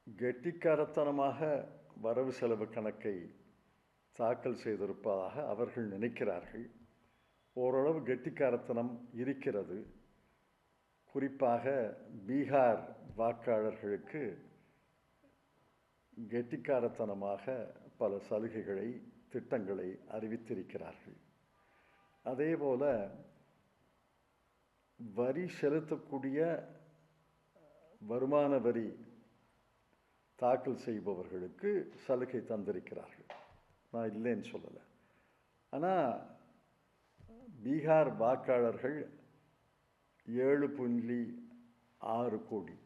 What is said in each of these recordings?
கெட்டிக்காரத்தனமாக வரவு செலவு கணக்கை தாக்கல் செய்திருப்பதாக அவர்கள் நினைக்கிறார்கள். ஓரளவு கெட்டிக்காரத்தனம் இருக்கிறது. குறிப்பாக பீகார் வாக்காளர்களுக்கு கெட்டிக்காரத்தனமாக பல சலுகைகளை, திட்டங்களை அறிவித்திருக்கிறார்கள். அதேபோல வரி செலுத்தக்கூடிய வருமான வரி தாக்கல் செய்பவர்களுக்கு சலுகை தந்திருக்கிறார்கள். நான் இல்லைன்னு சொல்லலை. ஆனால் பீகார் வாக்காளர்கள் 7.6 கோடி,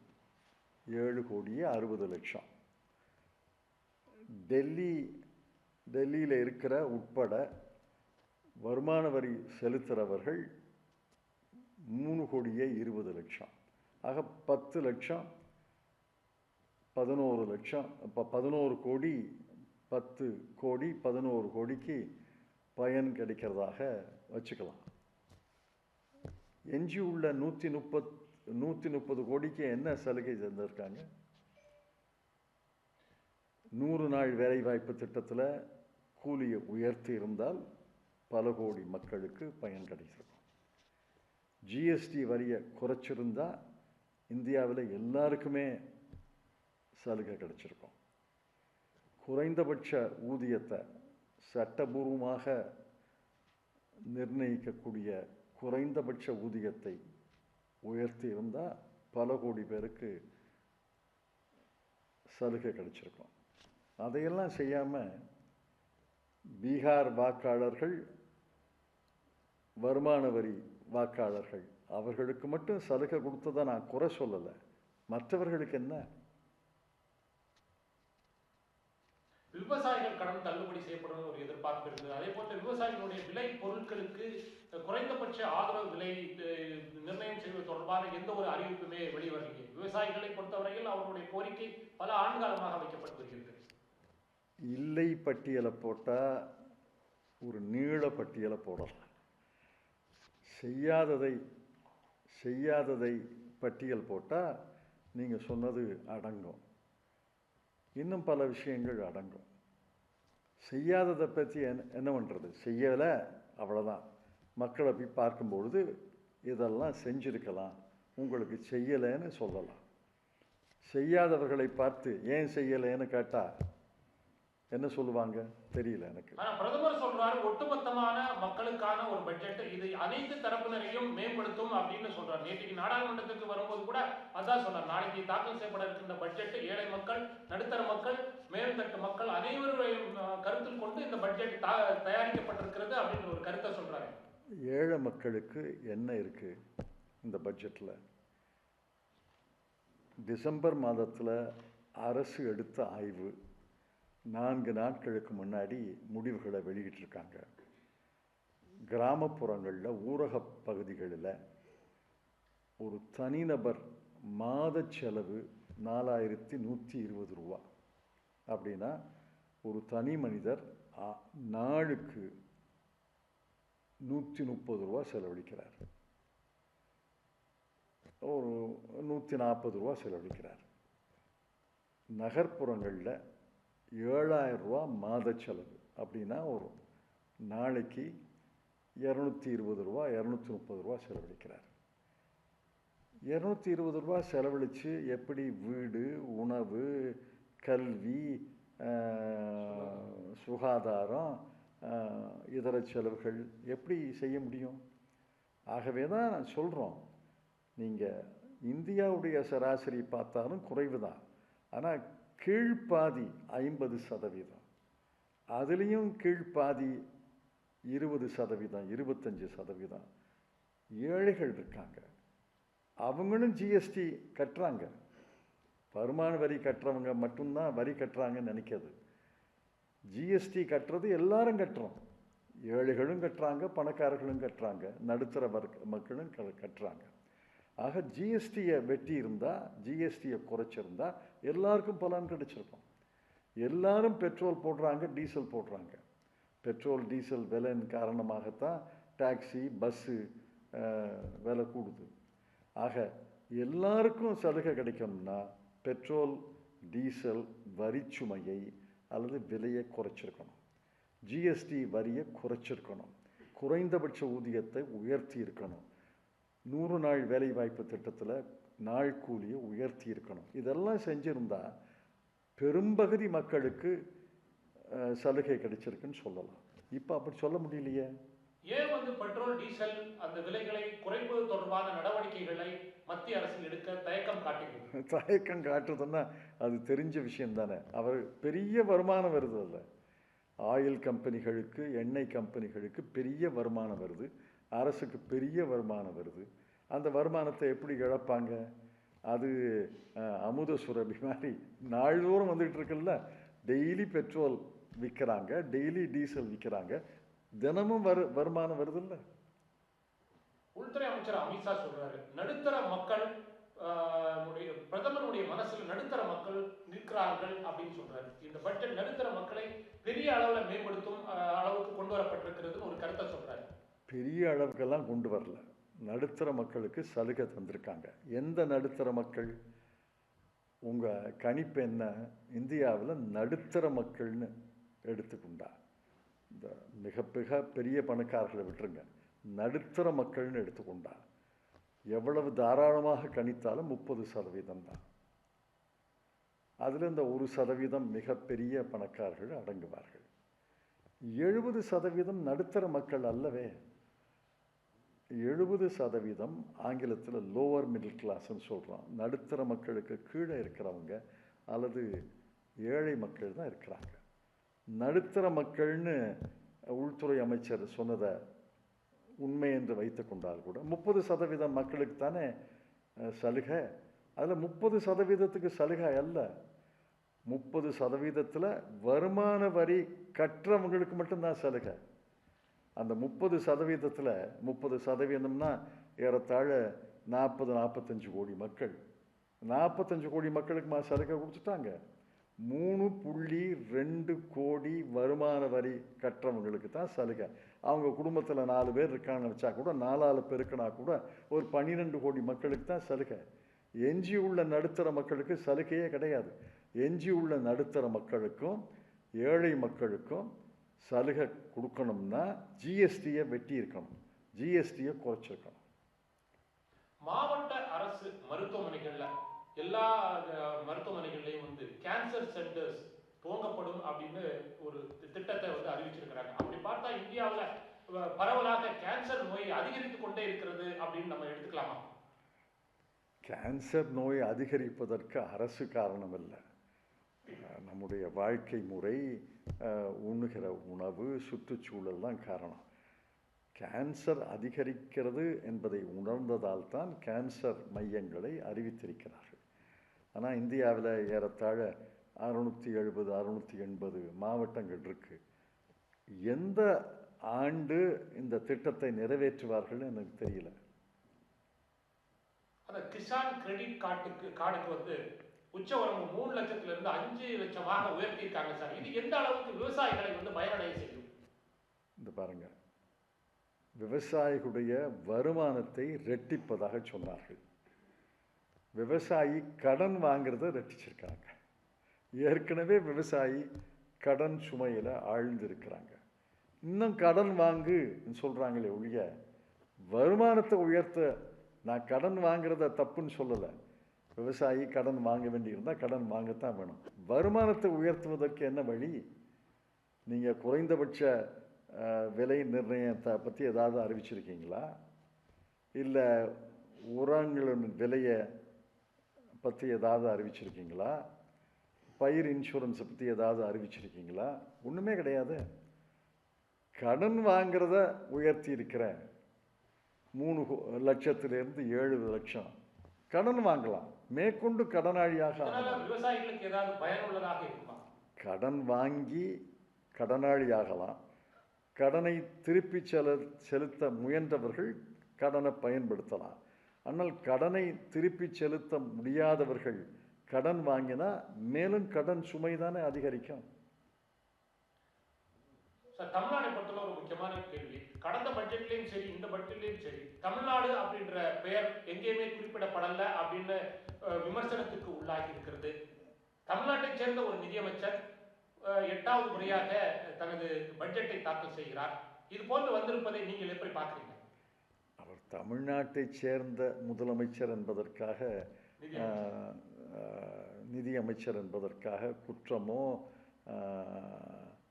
7,60,00,000. டெல்லியில் இருக்கிற உட்பட வருமான வரி செலுத்துகிறவர்கள் 3,20,00,000. ஆக 10 லட்சம், 11 லட்சம். இப்போ 11 கோடி, 10 கோடி, 11 கோடிக்கு பயன் கிடைக்கிறதாக வச்சுக்கலாம். எஞ்சி உள்ள 130 கோடிக்கு என்ன சலுகை தந்திருக்காங்க? 100 நாள் வேலைவாய்ப்பு திட்டத்தில் கூலியை உயர்த்தி இருந்தால் பல கோடி மக்களுக்கு பயன் கிடைச்சிருக்கும். ஜிஎஸ்டி வரியை குறைச்சிருந்தா இந்தியாவில் எல்லாருக்குமே சலுகை கிடைச்சிருக்கும். குறைந்தபட்ச ஊதியத்தை சட்டபூர்வமாக நிர்ணயிக்கக்கூடிய குறைந்தபட்ச ஊதியத்தை உயர்த்தி இருந்தால் பல கோடி பேருக்கு சலுகை கிடைச்சிருக்கும். அதையெல்லாம் செய்யாமல் பீகார் வாக்காளர்கள், வருமான வரி வாக்காளர்கள், அவர்களுக்கு மட்டும் சலுகை கொடுத்ததை நான் குறை சொல்லலை. மற்றவர்களுக்கு என்ன? விவசாயிகள் கடன் தள்ளுபடி செய்யப்படும் ஒரு எதிர்பார்ப்பு இருந்தது. அதே போன்ற விவசாயிகளுடைய விலை பொருட்களுக்கு குறைந்தபட்ச ஆதரவு விலை நிர்ணயம் செய்வது தொடர்பான எந்த ஒரு அறிவிப்புமே வெளிவரவில்லை. விவசாயிகளை பொறுத்தவரையில் அவர்களுடைய கோரிக்கை பல ஆண்டுகாலமாக வைக்கப்பட்டு வருகிறது. இல்லை பட்டியலை போட்டால் ஒரு நீள பட்டியலை போடலாம். செய்யாததை பட்டியல் போட்டால் நீங்கள் சொன்னது அடங்கும். இன்னும் பல விஷயங்கள் அடங்கும். செய்யாததை பற்றி என்ன பண்ணுறது? செய்யலை, அவ்வளோதான். மக்களை போய் பார்க்கும்பொழுது இதெல்லாம் செஞ்சுருக்கலாம், உங்களுக்கு செய்யலைன்னு சொல்லலாம். செய்யாதவர்களை பார்த்து ஏன் செய்யலைன்னு கேட்டால் என்ன சொல்லுவாங்க தெரியல எனக்கு. பிரதமர் சொல்றாரு ஒட்டுமொத்தமான மக்களுக்கான ஒரு பட்ஜெட், இது அனைத்து தரப்பினரையும் மேம்படுத்தும் அப்படின்னு சொல்றாரு. நேற்றைக்கு நாடாளுமன்றத்துக்கு வரும்போது கூட அதான் சொன்னார். நாளைக்கு தாக்கல் செய்யப்பட இருக்கின்ற பட்ஜெட் ஏழை மக்கள், நடுத்தர மக்கள், மேல்தட்டு மக்கள் அனைவரையும் கருத்தில் கொண்டு இந்த பட்ஜெட் தயாரிக்கப்பட்டிருக்கிறது அப்படின்ற ஒரு கருத்தை சொல்றாரு. ஏழை மக்களுக்கு என்ன இருக்கு இந்த பட்ஜெட்டில்? டிசம்பர் மாதத்தில் அரசு எடுத்த ஆய்வு 4 நாட்களுக்கு முன்னாடி முடிவுகளை வெளியிட்டிருக்காங்க. கிராமப்புறங்களில், ஊரக பகுதிகளில் ஒரு தனிநபர் மாத செலவு 4,120 ரூபா. அப்படின்னா ஒரு தனி மனிதர் நாளுக்கு 130 ரூபா செலவழிக்கிறார், ஒரு 140 ரூபா செலவழிக்கிறார். நகர்ப்புறங்களில் 7,000 ரூபா மாத செலவு. அப்படின்னா ஒரு நாளைக்கு 220 ரூபா, 230 ரூபா செலவழிக்கிறார். 220 ரூபா செலவழித்து எப்படி வீடு, உணவு, கல்வி, சுகாதாரம், இதர செலவுகள் எப்படி செய்ய முடியும்? ஆகவே தான் நான் சொல்கிறோம், நீங்கள் இந்தியாவுடைய சராசரி பார்த்தாலும் குறைவு தான். ஆனால் கீழ்ப்பாதி 50%, அதுலேயும் கீழ்ப்பாதி 20%, 25% ஏழைகள் இருக்காங்க. அவங்களும் ஜிஎஸ்டி கட்டுறாங்க. வருமான வரி கட்டுறவங்க மட்டும்தான் வரி கட்டுறாங்கன்னு நினைக்கிறது. ஜிஎஸ்டி கட்டுறது எல்லாரும் கட்டுறோம். ஏழைகளும் கட்டுறாங்க, பணக்காரர்களும் கட்டுறாங்க, நடுத்தர மக்களும் கட்டுறாங்க. ஆக ஜிஎஸ்டியை வெட்டி இருந்தால், ஜிஎஸ்டியை குறைச்சிருந்தா எல்லாருக்கும் பலன் கிடைச்சிருக்கும். எல்லாரும் பெட்ரோல் போடுறாங்க, டீசல் போடுறாங்க. பெட்ரோல் டீசல் விலையின் காரணமாகத்தான் டாக்ஸி, பஸ்ஸு விலை கூடுது. ஆக எல்லாருக்கும் சலுகை கிடைக்கணும்னா பெட்ரோல் டீசல் வரிச்சுமையை அல்லது விலையை குறைச்சிருக்கணும். ஜிஎஸ்டி வரியை குறைச்சிருக்கணும். குறைந்தபட்ச ஊதியத்தை உயர்த்தி இருக்கணும். 100 நாள் வேலைவாய்ப்பு திட்டத்தில் நாள் கூலியை உயர்த்தி இருக்கணும். இதெல்லாம் செஞ்சுருந்தா பெரும்பகுதி மக்களுக்கு சலுகை கிடைச்சிருக்குன்னு சொல்லலாம். இப்போ அப்படி சொல்ல முடியலையே. ஏன் பெட்ரோல் டீசல் அந்த விலைகளை குறைப்பது தொடர்பான நடவடிக்கைகளை மத்திய அரசு எடுக்க தயக்கம் காட்டுகிறது? தயக்கம் காட்டுறதுன்னா அது தெரிஞ்ச விஷயம் தானே. அவர் பெரிய வருமானம் வருது. இல்லை, ஆயில் கம்பெனிகளுக்கு, எண்ணெய் கம்பெனிகளுக்கு பெரிய வருமானம் வருது, அரசுக்கு பெரிய வருமானம் வருது. அந்த வருமானத்தை எப்படி இழப்பாங்க? அது அமுத சுரபி மாதிரி நாள்தோறும் வந்துகிட்டு இருக்குல்ல. டெய்லி பெட்ரோல் விற்கிறாங்க, டெய்லி டீசல் விற்கிறாங்க, தினமும் வருமானம் வருது இல்லை. உள்துறை அமைச்சர் அமித்ஷா சொல்றாரு, நடுத்தர மக்கள் பிரதமருடைய மனசுல நடுத்தர மக்கள் நிற்கிறார்கள் அப்படின்னு சொல்றாரு. இந்த பட்ஜெட் நடுத்தர மக்களை பெரிய அளவுல மேம்படுத்தும் அளவுக்கு கொண்டு வரப்பட்டிருக்கிறதுன்னு ஒரு கருத்தை சொல்றாரு. பெரிய அளவுக்கெல்லாம் கொண்டு வரல. நடுத்தர மக்களுக்கு சலுகை தந்திருக்காங்க. எந்த நடுத்தர மக்கள்? உங்கள் கணிப்பு என்ன? இந்தியாவில் நடுத்தர மக்கள்னு எடுத்துக்கொண்டா, இந்த மிக மிக பெரிய பணக்காரர்களை விட்டுருங்க, நடுத்தர மக்கள்னு எடுத்துக்கொண்டா எவ்வளவு தாராளமாக கணித்தாலும் 30% தான். அதில் இந்த 1% மிகப்பெரிய பணக்காரர்கள் அடங்குவார்கள். 70% நடுத்தர மக்கள் அல்லவே. 70% ஆங்கிலத்தில் லோவர் மிடில் கிளாஸ்ன்னு சொல்கிறோம். நடுத்தர மக்களுக்கு கீழே இருக்கிறவங்க அல்லது ஏழை மக்கள் தான் இருக்கிறாங்க. நடுத்தர மக்கள்னு உள்துறை அமைச்சர் சொன்னதை உண்மை என்று வைத்து கொண்டால் கூட 30% மக்களுக்கு தானே சலுகை. அதில் 30%க்கு சலுகை அல்ல. 30%த்தில் வருமான வரி கற்றவங்களுக்கு மட்டும்தான் சலுகை. அந்த 30%த்தில் 30%னா ஏறத்தாழ 40-45 கோடி மக்கள். 45 கோடி மக்களுக்கு சலுகை கொடுத்துட்டாங்க. 3.2 கோடி வருமான வரி கற்றவங்களுக்கு தான் சலுகை. அவங்க குடும்பத்தில் 4 பேர் இருக்கான்னு வச்சா கூட 4ஆல் பெருக்கினா கூட ஒரு 12 கோடி மக்களுக்கு தான் சலுகை. எஞ்சி உள்ள நடுத்தர மக்களுக்கு சலுகையே கிடையாது. எஞ்சி உள்ள நடுத்தர மக்களுக்கும் ஏழை மக்களுக்கும் சலுகை கொடுக்கணும்னா ஜிஎஸ்டியை வெட்டி இருக்கணும், ஜிஎஸ்டியை குறைச்சிருக்கணும். மாவட்ட அரசு மருத்துவமனைகள்ல எல்லா மருத்துவமனைகள்லையும் கேன்சர் சென்டர்ஸ் துவங்கப்படும் அப்படின்னு ஒரு திட்டத்தை அறிவிச்சிருக்கிறாங்க. அப்படி பார்த்தா இந்தியாவில் பரவலாக கேன்சர் நோய் அதிகரித்து கொண்டே இருக்கிறது அப்படின்னு நம்ம எடுத்துக்கலாமா? கேன்சர் நோய் அதிகரிப்பதற்கு அரசு காரணம் இல்லை. நம்முடைய வாழ்க்கை முறை, உண்ணுகிற உணவு, சுற்றுச்சூழல் தான் காரணம். கேன்சர் அதிகரிக்கிறது என்பதை உணர்ந்ததால் தான் கேன்சர் மையங்களை அறிவித்திருக்கிறார்கள். ஆனால் இந்தியாவில் ஏறத்தாழ 670-680 மாவட்டங்கள் இருக்குது. எந்த ஆண்டு இந்த திட்டத்தை நிறைவேற்றுவார்கள் எனக்கு தெரியல. அந்த கிசான் கிரெடிட் கார்டுக்கு உச்சவரம்பு 3 லட்சத்திலிருந்து 5 லட்சமாக உயர்த்தியிருக்காங்க சார். இது எந்த அளவுக்கு விவசாயிகளை பயனடைய செய்யும்? இந்த பாருங்க, விவசாயிகளுடைய வருமானத்தை ரெட்டிப்பதாக சொன்னார்கள். விவசாயி கடன் வாங்கிறத ரெட்டிச்சிருக்காங்க. ஏற்கனவே விவசாயி கடன் சுமையில் ஆழ்ந்திருக்கிறாங்க. இன்னும் கடன் வாங்கு சொல்கிறாங்களே ஒழிய வருமானத்தை உயர்த்த நான் கடன் வாங்கிறத தப்புன்னு சொல்லலை. விவசாயி கடன் வாங்க வேண்டியிருந்தால் கடன் வாங்கத்தான் வேணும். வருமானத்தை உயர்த்துவதற்கு என்ன வழி? நீங்கள் குறைந்தபட்ச விலை நிர்ணயத்தை பற்றி ஏதாவது அறிவிச்சிருக்கீங்களா? இல்லை உரங்களின் விலையை பற்றி ஏதாவது அறிவிச்சிருக்கீங்களா? பயிர் இன்சூரன்ஸை பற்றி ஏதாவது அறிவிச்சிருக்கீங்களா? ஒன்றுமே கிடையாது. கடன் வாங்கிறத உயர்த்தி இருக்கிறேன். 3 லட்சத்திலிருந்து 7 லட்சம் கடன் வாங்கலாம். மேற்கொண்டு கடனாளியாக விவசாயிகளுக்கு ஏதாவது பயனுள்ளதாக இருக்குமா? கடன் வாங்கி கடனாளியாகலாம். கடனை திருப்பி செலுத்த முயன்றவர்கள் கடனை பயன்படுத்தலாம். ஆனால் கடனை திருப்பி செலுத்த முடியாதவர்கள் கடன் வாங்கினா மேலும் கடன் சுமை தானே அதிகரிக்கும். சார், தமிழ்நாடை பொறுத்தவரை ஒரு முக்கியமான கேள்வி. கடந்த பட்ஜெட்லையும் சரி, இந்த பட்ஜெட்லையும் சரி, தமிழ்நாடு அப்படின்ற பெயர் எங்கேயுமே குறிப்பிடப்படலை அப்படின்னு விமர்சனத்துக்கு உள்ளாகி இருக்கிறது. தமிழ்நாட்டைச் சேர்ந்த ஒரு நிதியமைச்சர் 8வது முறையாக தனது பட்ஜெட்டை தாக்கல் செய்கிறார். இது போன்று வந்திருப்பதை நீங்கள் எப்படி பார்க்கிறீங்க? அவர் தமிழ்நாட்டைச் சேர்ந்த முதலமைச்சர் என்பதற்காக நிதி அமைச்சர் என்பதற்காக குற்றமோ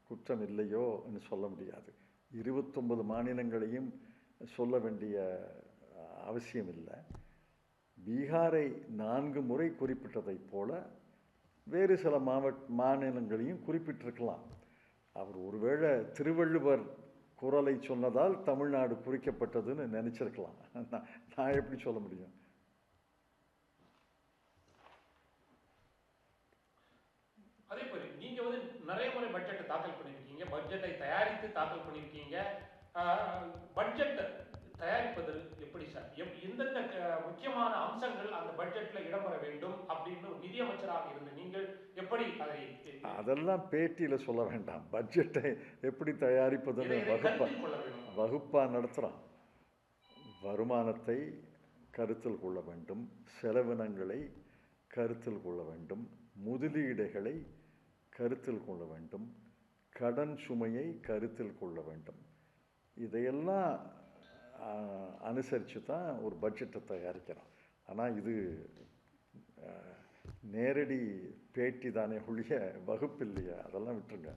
குற்றம் இல்லையோ என்று சொல்ல முடியாது. 29 மாநிலங்களையும் சொல்ல வேண்டிய அவசியம் இல்லை. பீகாரை 4 முறை குறிப்பிட்டதைப் போல வேறு சில மாநிலங்களையும் குறிப்பிட்டிருக்கலாம். அவர் ஒருவேளை திருவள்ளுவர் குறளை சொன்னதால் தமிழ்நாடு குறிக்கப்பட்டதுன்னு நினைச்சிருக்கலாம். நான் எப்படி சொல்ல முடியும்? அதே போல நீங்க வந்து நிறைய முறை பட்ஜெட்டை தாக்கல் பண்ணியிருக்கீங்க, பட்ஜெட்டை தயாரித்து தாக்கல் பண்ணியிருக்கீங்க. பட்ஜெட் தயாரிப்பது எப்படி சார்? எந்தெந்த முக்கியமான அம்சங்கள் அந்த பட்ஜெட்ல இடம்பெற வேண்டும் அப்படின்னு நிதியமைச்சராக இருந்த நீங்கள் எப்படி அதை? அதெல்லாம் பேட்டியில சொல்ல வேண்டாம். பட்ஜெட்டை எப்படி தயாரிப்பதுன்னு வகுப்பா நடத்துகிறான். வருமானத்தை கருத்தில் கொள்ள வேண்டும், செலவினங்களை கருத்தில் கொள்ள வேண்டும், முதலீடுகளை கருத்தில் கொள்ள வேண்டும், கடன் சுமையை கருத்தில் கொள்ள வேண்டும். இதையெல்லாம் அனுசரித்து தான் ஒரு பட்ஜெட்டை தயாரிக்கிறோம். ஆனால் இது நேரடி பேட்டி தானே ஒழிய வகுப்பு இல்லையா? அதெல்லாம் விட்டுருங்க.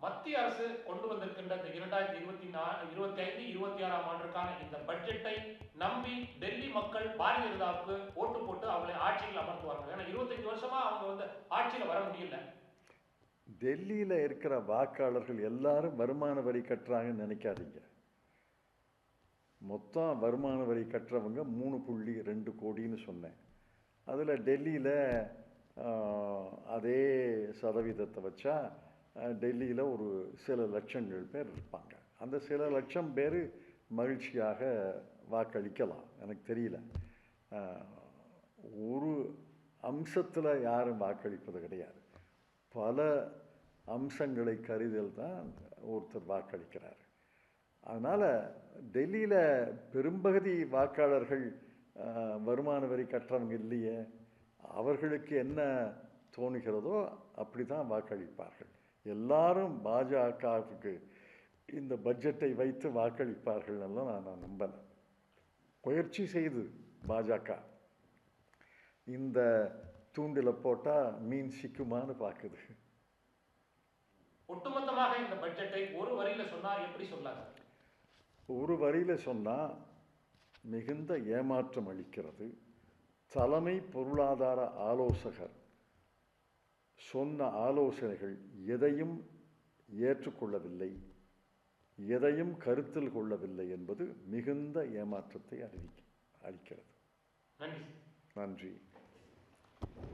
மத்திய அரசு கொண்டு வந்திருக்கின்ற இந்த 2025-26ஆம் ஆண்டுக்கான இந்த பட்ஜெட்டை நம்பி டெல்லி மக்கள் பாரதிய ஜனதாவுக்கு ஓட்டு போட்டு அவங்களை ஆட்சியில் அமர்த்துவாங்க. ஏன்னா 25 வருஷமா அவங்க வந்து ஆட்சியில் வர முடியல. டெல்லியில் இருக்கிற வாக்காளர்கள் எல்லாரும் வருமான வரி கட்டுறாங்கன்னு நினைக்காதீங்க. மொத்தம் வருமான வரி கட்டுறவங்க 3.2 கோடின்னு சொன்னேன். அதில் டெல்லியில் அதே சதவீதத்தை வச்சா டெல்லியில் ஒரு சில லட்சங்கள் பேர் இருப்பாங்க. அந்த சில லட்சம் பேர் மகிழ்ச்சியாக வாக்களிக்கலாம். எனக்கு தெரியல. ஒரு அம்சத்தில் யாரும் வாக்களிப்பது கிடையாது. பல அம்சங்களை கருதில் தான் ஒருத்தர் வாக்களிக்கிறார். அதனால் டெல்லியில் பெரும்பகுதி வாக்காளர்கள் வருமான வரி கட்டுறவங்க இல்லையே. அவர்களுக்கு என்ன தோணுகிறதோ அப்படி தான் வாக்களிப்பார்கள். எல்லாரும் பாஜகவுக்கு இந்த பட்ஜெட்டை வைத்து வாக்களிப்பார்கள் எல்லாம் நான் நம்பலை. முயற்சி செய்து பாஜக இந்த தூண்டில் போட்டால் மீன் சிக்குமான்னு பார்க்குது. ஒட்டுமொத்தமாக இந்த பட்ஜெட்டை ஒரு வரியில் சொன்னால் எப்படி சொல்லாது? ஒரு வரியில் சொன்னால் மிகுந்த ஏமாற்றம் அளிக்கிறது. தலைமை பொருளாதார ஆலோசகர் சொன்ன ஆலோசனைகள் எதையும் ஏற்றுக்கொள்ளவில்லை, எதையும் கருத்தில் கொள்ளவில்லை என்பது மிகுந்த ஏமாற்றத்தை அளிக்கிறது. நன்றி. நன்றி.